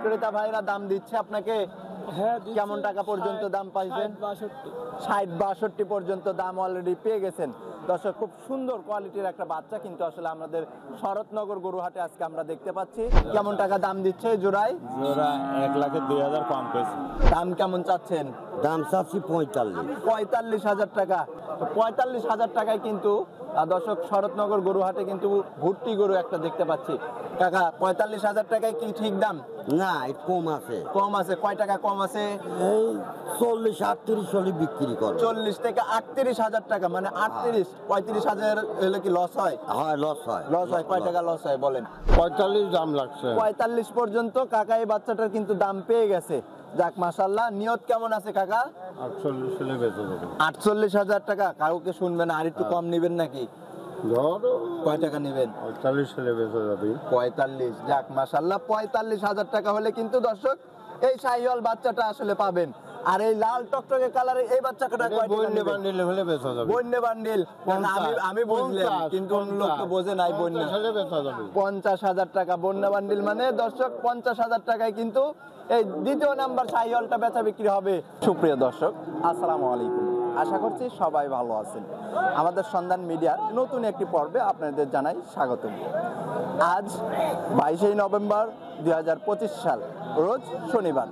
ক্রেতা ভাইরা দাম দিচ্ছে আপনাকে? হ্যাঁ, কেমন টাকা পর্যন্ত দাম পাইছেন? 60-62 পর্যন্ত দাম অলরেডি পেয়ে গেছেন। দর্শক, খুব সুন্দর কোয়ালিটির একটা বাচ্চা কিন্তু আসলে আমাদের শরৎনগর গরুহাটে আজকে আমরা দেখতে পাচ্ছি। কেমন টাকা দাম দিচ্ছে জোড়ায়? জোড়া 1,02,000 কম পেয়েছে। দাম কেমন চাচ্ছেন? দাম চাচ্ছি 45,000 টাকা। 45,000 টাকায় কিন্তু দর্শক শরৎনগর গরুহাটে কিন্তু ভুট্টি গরু একটা দেখতে পাচ্ছি। কাকা, 45,000 টাকায় কি ঠিক দাম? না, একটু কম আছে। কম আছে? কয় টাকা কম আছে? এই 40-38 হলে বিক্রি করো। 40 থেকে 38,000 টাকা, মানে 35,000 হলে কি লস হয়? হয়, লস হয়। লস হয়? কয় টাকা লস হয় বলেন? 45 দাম লাগছে। 45 পর্যন্ত কাকা এই বাচ্চাটার কিন্তু দাম পেয়ে গেছে। যাক, মাশাআল্লাহ। নিয়ত কেমন আছে কাকা? 48 হলে বেচা যাবে। 48,000 টাকা। কাউকে শুনবেন, আর একটু কম নিবেন নাকি? ধরো কয় টাকা নিবেন? 48 হলে বেচা যাবে। 45। যাক, মাশাআল্লাহ। 45,000 টাকা হলে কিন্তু দর্শক এই শাহিওয়াল বাচ্চাটা আসলে পাবেন। আর এই লাল টকটকে কালারের এই বাচ্চাটা কয় টাকা বন্যে নেবেন? বান্ডিল হলে বেচা যাবে। বন্যে বান্ডিল? আমি বুঝলাম, কিন্তু অন্য লোক তো বোঝে নাই। বন্যে 50 হলে বেচা যাবে। 50,000 টাকা বন্যা বান্ডিল, মানে দর্শক 50,000 টাকায় কিন্তু এই দ্বিতীয় নাম্বার শাহিওয়ালটা বেচা বিক্রি হবে। সুপ্রিয় দর্শক, আসসালামু আলাইকুম। আশা করছি সবাই ভালো আছেন। আমাদের সন্ধান মিডিয়ার নতুন একটি পর্বে আপনাদের জানাই স্বাগতম। আজ 22 নভেম্বর 2025 সাল, রোজ শনিবার।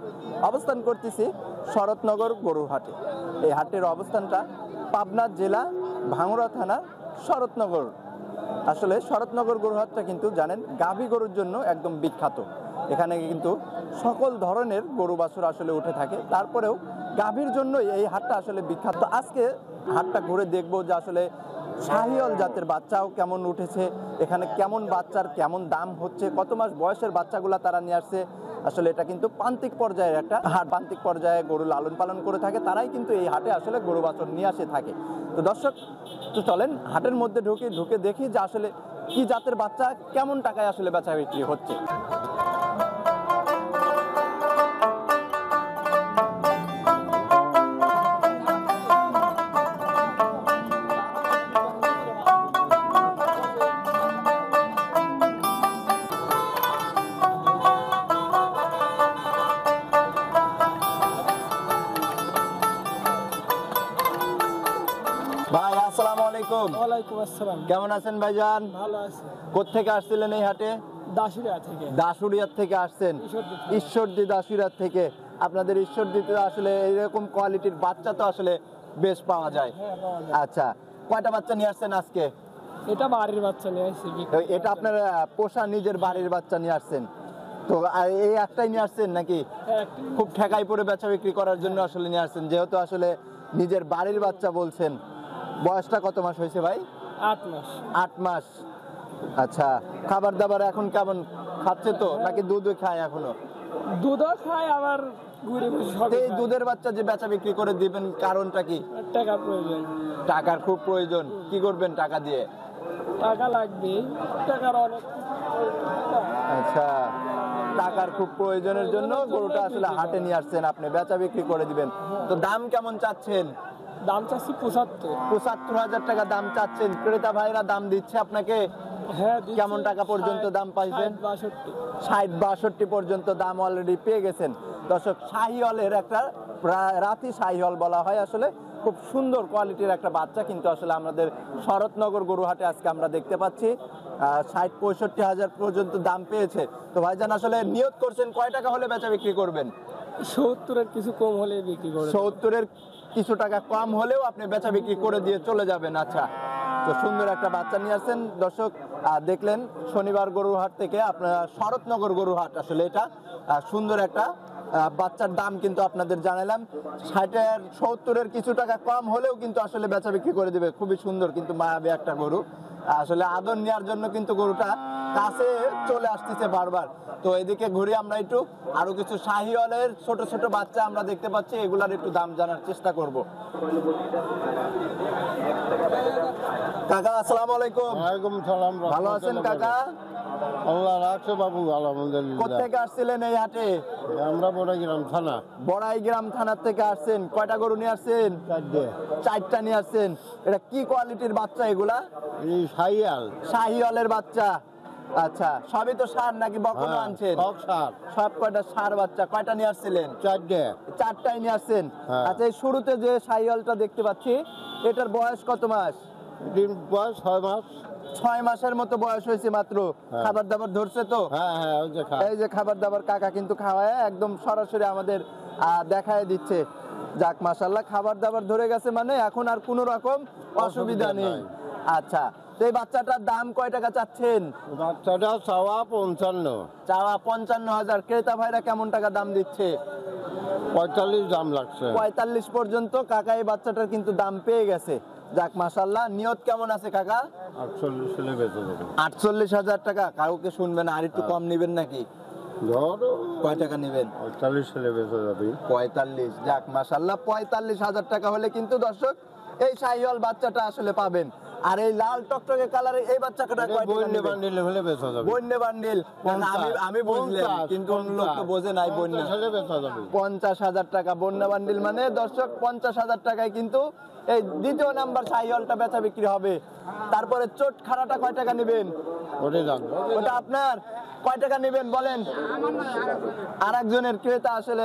অবস্থান করতেছি শরৎনগর গরুর হাটে। এই হাটের অবস্থানটা পাবনা জেলা ভাঙ্গুড়া থানার শরৎনগর। আসলে শরৎনগর গরুহাটটা কিন্তু জানেন গাভী গরুর জন্য একদম বিখ্যাত। এখানে কিন্তু সকল ধরনের গরু বাছুর আসলে উঠে থাকে। তারপরেও গাভীর জন্য এই হাটটা আসলে বিখ্যাত। আজকে হাটটা ঘুরে দেখবো যে আসলে শাহিওয়াল জাতের বাচ্চাও কেমন উঠেছে, এখানে কেমন বাচ্চার কেমন দাম হচ্ছে, কত মাস বয়সের বাচ্চাগুলা তারা নিয়ে আসছে। আসলে এটা কিন্তু প্রান্তিক পর্যায়ের একটা হাট। প্রান্তিক পর্যায়ে গরু লালন পালন করে থাকে তারাই কিন্তু এই হাটে আসলে গরু বাছুর নিয়ে আসে থাকে। তো দর্শক, তো চলেন হাটের মধ্যে ঢুকে দেখি যে আসলে কি জাতের বাচ্চা কেমন টাকায় আসলে বেচা বিক্রি হচ্ছে। ভাই, আসসালামু আলাইকুম। ওয়ালাইকুম আসসালাম। কেমন আছেন ভাইজান? ভালো আছে। কোত্থেকে আসছিলেন এই হাটে? দাসুরিয়া থেকে। দাসুরিয়ার থেকে আসছেন? ঈশ্বরদী দাসুরিয়ার থেকে। আপনাদের ঈশ্বরদীতে আসলে এইরকম কোয়ালিটির বাচ্চা তো আসলে বেশ পাওয়া যায়। হ্যাঁ, পাওয়া যায়। আচ্ছা, কয়টা বাচ্চা নিয়ে আসছেন আজকে? এটা বাড়ির বাচ্চা নিয়ে আসছি। তো এটা আপনার পোষা নিজের বাড়ির বাচ্চা নিয়ে আসছেন? তো এই একটাই নিয়ে আসছেন নাকি খুব ঠেকাই পড়ে বেচা বিক্রি করার জন্য আসলে নিয়ে আসছেন? যেহেতু আসলে নিজের বাড়ির বাচ্চা বলছেন। বয়সটা কত মাস হয়েছে ভাই? 8 মাস। 8 মাস। আচ্ছা, খাবার দাবার এখন কেমন খাচ্ছে তো, নাকি দুধ খায় এখনো? দুধও খায়, আবার ঘুরে ঘুরে সব। এই দুধের বাচ্চা যে বেচা বিক্রি করে দিবেন, কারণটা কি? টাকা প্রয়োজন। টাকার খুব প্রয়োজন। কি করবেন টাকা দিয়ে? টাকা লাগবে, টাকার অনেক। আচ্ছা, টাকার খুব প্রয়োজনের জন্য গরুটা আসলে হাটে নিয়ে আসছেন, আপনি বেচা বিক্রি করে দিবেন। তো দাম কেমন চাচ্ছেন? দাম চাচ্ছি 75। 75,000 টাকা দাম চাচ্ছেন। ক্রেতা ভাইরা দাম দিচ্ছে আপনাকে? হ্যাঁ, কেমন টাকা পর্যন্ত দাম পাইছেন? 60-62 পর্যন্ত দাম অলরেডি পেয়ে গেছেন। দর্শক, শাহিওয়ালের একটা রাতি শাহিওয়াল বলা হয় আসলে। খুব সুন্দর কোয়ালিটির একটা বাচ্চা কিন্তু আসলে আমাদের শরৎনগর গরুহাটে আজকে আমরা দেখতে পাচ্ছি। 60-65,000 পর্যন্ত দাম পেয়েছে। তো ভাইজান, আসলে নিয়ত করছেন কয় টাকা হলে বেচা বিক্রি করবেন? 70-এর কিছু কম হলে বিক্রি করব। 70-এর কিছু টাকা কম হলেও আপনি বেচা বিক্রি করে দিয়ে চলে যাবেন। আচ্ছা, তো সুন্দর একটা বাচ্চা নিয়ে আসছেন। দর্শক, দেখলেন শনিবার গরুহাট থেকে আপনার শরৎনগর গরুহাট। আসলে এটা সুন্দর একটা বাচ্চার দাম কিন্তু আপনাদের জানালাম। 60-70-এর কিছু টাকা কম হলেও কিন্তু আসলে বেচা বিক্রি করে দিবে। খুবই সুন্দর কিন্তু মায়াবী একটা গরু। আসলে আদর নেওয়ার জন্য কিন্তু গরুটা কাছে চলে আসতেছে বারবার। তো এদিকে ঘুরে আমরা একটু আরো কিছু শাহিওয়ালের ছোট ছোট বাচ্চা আমরা দেখতে পাচ্ছি, এগুলার একটু দাম জানার চেষ্টা করব। কাকা, আসসালামু আলাইকুম। ওয়ালাইকুম সালাম। ভালো আছেন কাকা? আল্লাহ রাখছে বাবু, আলহামদুলিল্লাহ। কোত্থেকে আসছিলেন এই হাটে? আমরা বড়াইগ্রাম থানা। বড়াইগ্রাম থানার থেকে আসছেন। কয়টা গরু নিয়ে আসছেন? 4টা নিয়ে আসছেন। এটা কি কোয়ালিটির বাচ্চা এগুলা? এই শাহিয়াল। শাহিওয়ালের বাচ্চা। আচ্ছা, সবই তো সার নাকি বকনা হ্যাঁ, আনছেন? সব সার সব কয়টা সার বাচ্চা, কয়টা নিয়ে আসছিলেন? 4টে। চারটাই নিয়ে আসছেন। হ্যাঁ। আচ্ছা, এই শুরুতে যে সাইওয়ালটা দেখতে পাচ্ছি, এটার বয়স কত মাস? ডিম বয়স 6 মাস। 6 মাসের মতো বয়স হয়েছে মাত্র। হ্যাঁ। খাবার দাবার ধরছে তো? হ্যাঁ হ্যাঁ, ওই যে খা। এই যে খাবার দাবার কাকা কিন্তু খাওয়ায় একদম সরাসরি আমাদের দেখায় দিচ্ছে। যাক মাশাআল্লাহ, খাবার দাবার ধরে গেছে মানে এখন আর কোনো রকম অসুবিধা অসুবিধা নেই। নাই। আচ্ছা, তো এই বাচ্চাটার দাম কয় টাকা চাচ্ছেন? বাচ্চাটা চাওয়া 55, চাওয়া 55,000। ক্রেতা ভাইরা কেমন টাকা দাম দিচ্ছে? 45 দাম লাগছে। 45 পর্যন্ত কাকা এই বাচ্চাটার কিন্তু দাম পেয়ে গেছে। যাক মাশাআল্লাহ, নিয়ত কেমন আছে কাকা? 48 হলে বেঁচে যাবে। 48,000 টাকা। কাউকে শুনবেন আর একটু কম নিবেন নাকি? ধরো কয় টাকা নিবেন? 48 হলে বেঁচে যাবে। 45। যাক মাশাআল্লাহ, 45,000 টাকা হলে কিন্তু দর্শক এই শাহিওয়াল বাচ্চাটা আসলে পাবেন। আর এই লাল টকটকে কালারের এই বাচ্চাটা কয় টাকা বন্যে নেবেন? বান্ডিল হলে বেঁচে যাবে। বন্যে বান্ডিল। আমি বুঝলাম, কিন্তু অন্য লোক তো বোঝে নাই বন্যে। 50 হলে বেঁচে যাবে। 50,000 টাকা বন্যা বান্ডিল মানে দর্শক 50,000 টাকায় কিন্তু এই দ্বিতীয় নাম্বার শাহিওয়ালটা বেচা বিক্রি হবে। তারপরে চোট খাড়াটা কয় টাকা নেবেন? ওটাই জানবো। ওটা আপনার। কয় টাকা নেবেন বলেন? আর একজনের ক্রেতা আসলে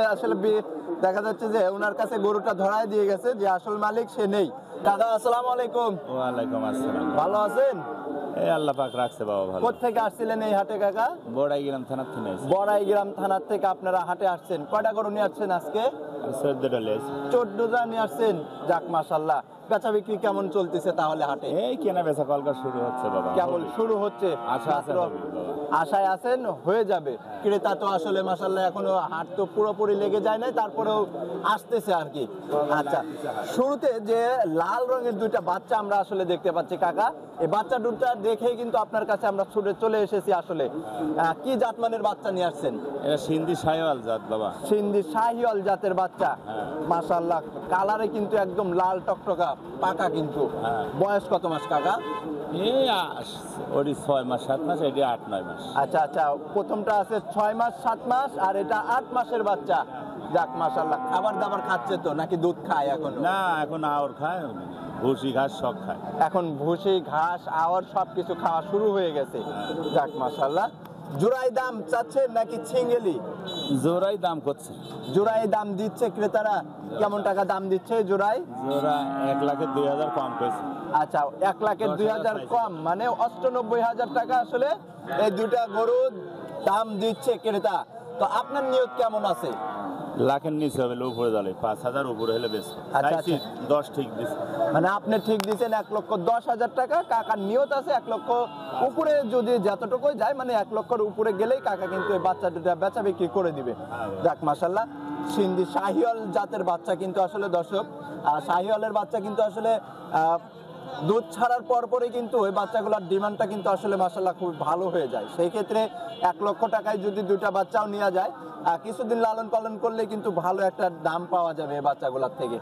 দেখা যাচ্ছে যে ওনার কাছে গরুটা ধরায় দিয়ে গেছে, যে আসল মালিক সে নেই। কাকা আসসালামু আলাইকুম। ওয়ালাইকুম আসসালাম। ভালো আছেন? এই আল্লাহ পাক রাখছে বাবা ভালো। কোত্থেকে আসছিলেন এই হাটে কাকা? বড়াই গ্রাম থানার থেকে এসেছি। বড়াইগ্রাম থানার থেকে আপনারা হাটে আসছেন। কয়টা গরু নিয়ে আসছেন আজকে? আমি 14টা লেছি। 14টা নিয়ে আসছেন। যাক মাশাআল্লাহ, বেচা বিক্রি কেমন চলতেছে তাহলে হাটে? এই কেনা বেচা কলকাতা শুরু হচ্ছে বাবা। কেবল শুরু হচ্ছে। আশা আছে মাত্র হবে বাবা। আশায় আছেন, হয়ে যাবে। ক্রেতা তো আসলে মাশাআল্লাহ এখনো হাট তো পুরোপুরি লেগে যায় না, তারপরেও আসতেছে আর কি। আচ্ছা, শুরুতে যে লাল রঙের দুইটা বাচ্চা আমরা আসলে দেখতে পাচ্ছি কাকা, এই বাচ্চা দুটা দেখেই কিন্তু আপনার কাছে আমরা ছুটে চলে এসেছি আসলে। কি জাতমানের বাচ্চা নিয়ে আসছেন? এটা সিন্ধি সাইওয়াল জাত বাবা। সিন্ধি শাহিওয়াল জাতের বাচ্চা। হ্যাঁ। মাশাআল্লাহ, কালারে কিন্তু একদম লাল টকটকা পাকা কিন্তু। হ্যাঁ। বয়স কত মাস কাকা? এই ওটি 6 মাস 7 মাস, এটি 8-9 মাস। আচ্ছা আচ্ছা, প্রথমটা আছে 6 মাস 7 মাস আর এটা 8 মাসের বাচ্চা। যাক মাশাআল্লাহ, খাবার দাবার খাচ্ছে তো নাকি দুধ খায় এখন? না, এখন আওর খায়, ভুসি ঘাস সব খায়। এখন ভুসি ঘাস আওয়ার সবকিছু খাওয়া শুরু হয়ে গেছে। যাক মাশাআল্লাহ। জোড়াই দাম চাচ্ছেন নাকি ছিঙ্গেলি? জোড়াই দাম করছে। জোড়াই দাম দিচ্ছে ক্রেতারা। কেমন টাকা দাম দিচ্ছে জোড়াই? জোড়া 1,02,000 কম করেছে। আচ্ছা, 1,02,000 কম মানে 98,000 টাকা আসলে এই দুটা গরুর দাম দিচ্ছে ক্রেতা। তো আপনার নিয়ত কেমন আছে? লাখের নিচে হবে, উপরে যাবে 5,000 উপরে হলে বেশ। আচ্ছা, চাইছি 10 ঠিক দিছে। মানে আপনি ঠিক দিচ্ছেন 1,10,000 টাকা। কাকার নিয়ত আছে 1 লক্ষ উপরে, যদি যতটুকু যায় মানে 1 লক্ষের উপরে গেলেই কাকা কিন্তু এই বাচ্চা দুটা বেচা বিক্রি করে দিবে। যাক মাশাআল্লাহ, সিন্ধি শাহিওয়াল জাতের বাচ্চা কিন্তু আসলে দর্শক, শাহিওয়ালের বাচ্চা কিন্তু আসলে দুধ ছাড়ার পরপরই কিন্তু ওই বাচ্চাগুলোর ডিমান্ডটা কিন্তু আসলে মাশাআল্লাহ খুব ভালো হয়ে যায়। সেই ক্ষেত্রে 1 লক্ষ টাকায় যদি দুইটা বাচ্চাও নেওয়া যায়, কিছুদিন লালন পালন করলে কিন্তু ভালো একটা দাম পাওয়া যাবে এই বাচ্চাগুলোর থেকে।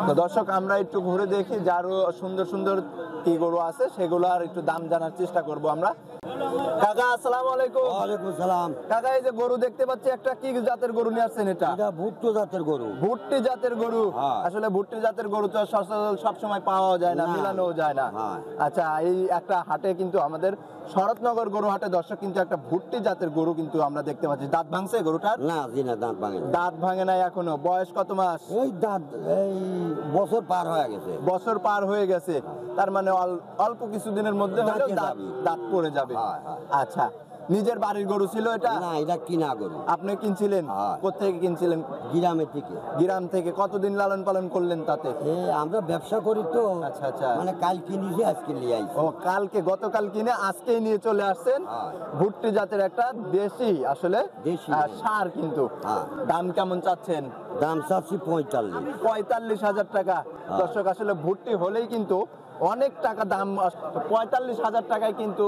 তো দর্শক, আমরা একটু ঘুরে দেখি যে আরো সুন্দর সুন্দর কি গরু আছে সেগুলো আর একটু দাম জানার চেষ্টা করব আমরা। কাকা আসসালামু আলাইকুম। ওয়ালাইকুম সালাম। কাকা, এই যে গরু দেখতে পাচ্ছি, একটা কি জাতের গরু নিয়ে আসছেন এটা? এটা ভুট্টো জাতের গরু। ভুট্টি জাতের গরু। হ্যাঁ। আসলে ভুট্টি জাতের গরু তো সচরাচর সবসময় পাওয়া যায় না, না। মিলানোও যায় না। হ্যাঁ। আচ্ছা, এই একটা হাটে কিন্তু আমাদের শরৎনগর গরু হাটে দর্শক কিন্তু একটা ভুট্টি জাতের গরু কিন্তু আমরা দেখতে পাচ্ছি। দাঁত ভাঙছে গরুটার? না জিনা দাঁত ভাঙে। দাঁত ভাঙে নাই এখনো। বয়স কত মাস? এই দাঁত এই বছর পার হয়ে গেছে। বছর পার হয়ে গেছে, তার মানে অল্প কিছুদিনের মধ্যে হলেও দাঁতে দাঁত যাবে। দাঁত পড়ে যাবে। হ্যাঁ, হ্যাঁ। আচ্ছা, নিজের বাড়ির গরু ছিল এটা? না, এটা কিনা গরু। আপনি কিনছিলেন? হ্যাঁ। কোত্থেকে কিনছিলেন? গ্রামের থেকে। গ্রাম থেকে। কতদিন লালন পালন করলেন তাতে? আমরা ব্যবসা করি তো। আচ্ছা, আচ্ছা। মানে কাল কিনেছি, আজকে নিয়ে আইছি। ও, গতকাল কিনে আজকেই নিয়ে চলে আসছেন। হ্যাঁ। ভুট্টি জাতের একটা দেশি আসলে দেশি। সার কিন্তু। হ্যাঁ। দাম কেমন চাচ্ছেন? দাম চাচ্ছি 45। 45,000 টাকা। দর্শক, আসলে ভুট্টি হলেই কিন্তু অনেক টাকা দাম। 45,000 টাকায় কিন্তু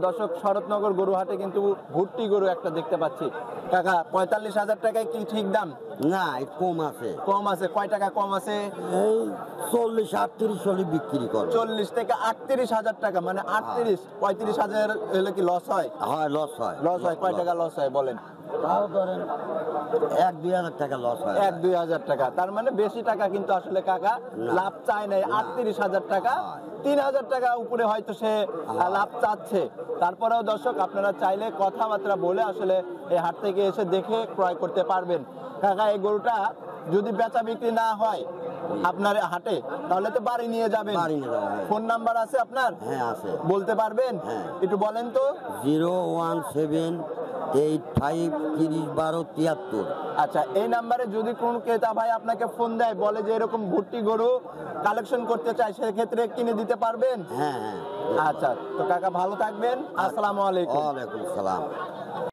দর্শক শরৎনগর গরুহাটে কিন্তু ভুট্টি গরু একটা দেখতে পাচ্ছি। কাকা, 45,000 টাকায় কি ঠিক দাম? না, একটু কম আছে। কম আছে? কয় টাকা কম আছে? এই 40-38 হলে বিক্রি করো। 40 থেকে 38,000 টাকা মানে 38। 35,000 হলে কি লস হয়? হয়, লস হয়। লস হয়? কয় টাকা লস হয় বলেন? তাও ধরেন 1-2 হাজার টাকা লস হয় 1-2 হাজার টাকা, তার মানে বেশি টাকা কিন্তু আসলে কাকা না। লাভ চায় নাই। 38,000 টাকা, 3,000 টাকা উপরে হয়তো সে লাভ চাচ্ছে। তারপরেও দর্শক আপনারা চাইলে কথাবার্তা বলে আসলে এই হাট থেকে এসে দেখে ক্রয় করতে পারবেন। কাকা এই গরুটা যদি বেচা বিক্রি না হয় আপনার হাটে, তাহলে তো বাড়ি নিয়ে যাবেন। বাড়ি নিয়ে যাবো, হ্যাঁ। ফোন নাম্বার আছে আপনার? হ্যাঁ আছে। বলতে পারবেন? হ্যাঁ। একটু বলেন তো। 01785301273। আচ্ছা, এই নাম্বারে যদি কোনো ক্রেতা ভাই আপনাকে ফোন দেয়, বলে যে এরকম ভুট্টি গরু কালেকশন করতে চাই, সেক্ষেত্রে কিনে দিতে পারবেন? হ্যাঁ হ্যাঁ। আচ্ছা, তো কাকা ভালো থাকবেন। আসসালামু আলাইকুম। ওয়ালাইকুম সালাম।